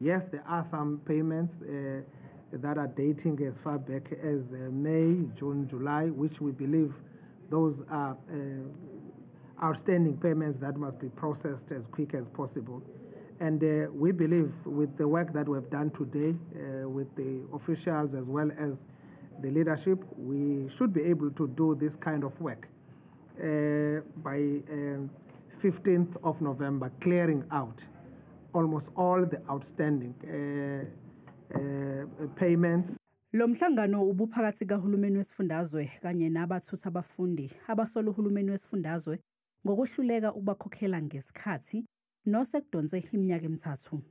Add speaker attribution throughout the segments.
Speaker 1: Yes, there are some payments that are dating as far back as May, June, July, which we believe those are outstanding payments that must be processed as quick as possible. And we believe with the work that we've done today with the officials as well as the leadership, we should be able to do this kind of work by 15th of November, clearing out almost all the outstanding payments.
Speaker 2: Lo mhlangano ubuphakathi kahulumeni wesifundazwe kanye nabathutha abafundi abasola uhulumeni wesifundazwe ngokuhluleka ukubakhokhela ngesikhathi nosekudonse iminyaka emithathu.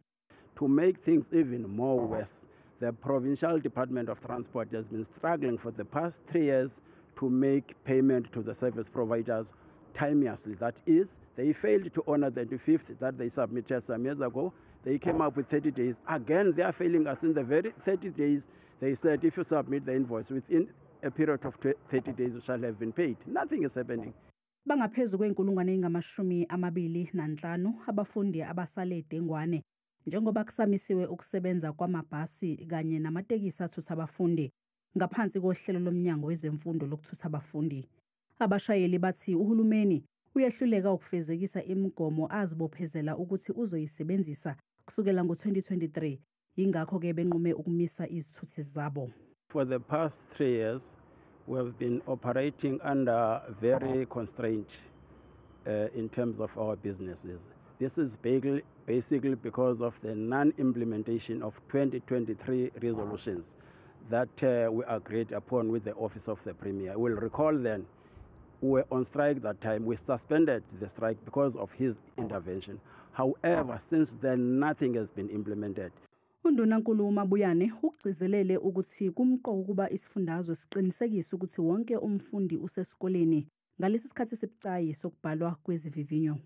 Speaker 3: To make things even more worse, the Provincial Department of Transport has been struggling for the past 3 years to make payment to the service providers timeously. That is, they failed to honor the 25th that they submitted some years ago. They came up with 30 days. Again, they are failing us in the very 30 days. They said if you submit the invoice within a period of 30 days, you shall have been paid. Nothing is happening.
Speaker 2: Bangaphezu kwenkulungwane engamashumi-25 abafundi abasale Dengwane njengoba kusamisiwe ukusebenza kwamabhasi kanye namatekisi athutha abafundi ngaphansi kohlelo lomnyango wezemfundo lokuthutha abafundi. Abashayeli bathi uhulumeni uyehluleka ukufezekisa imigomo azibophezela ukuthi uzoyisebenzisa kusukela ngo-2023 ingakho ke benqume ukumisa izithuthi zabo.
Speaker 3: For the past 3 years, we have been operating under very constraint in terms of our businesses. This is basically because of the non-implementation of 2023 resolutions that we agreed upon with the Office of the Premier. We'll recall then, we were on strike that time. We suspended the strike because of his intervention. However, since then, nothing has been implemented.
Speaker 2: UNdunankulu uMabuyane ugcizelele ukuthi kumqoka ukuba isifundazwe siqinisekise ukuthi wonke umfundi usesikoleni ngalesi sikhathi esibucayi sokubhalwa kwezivivinyo.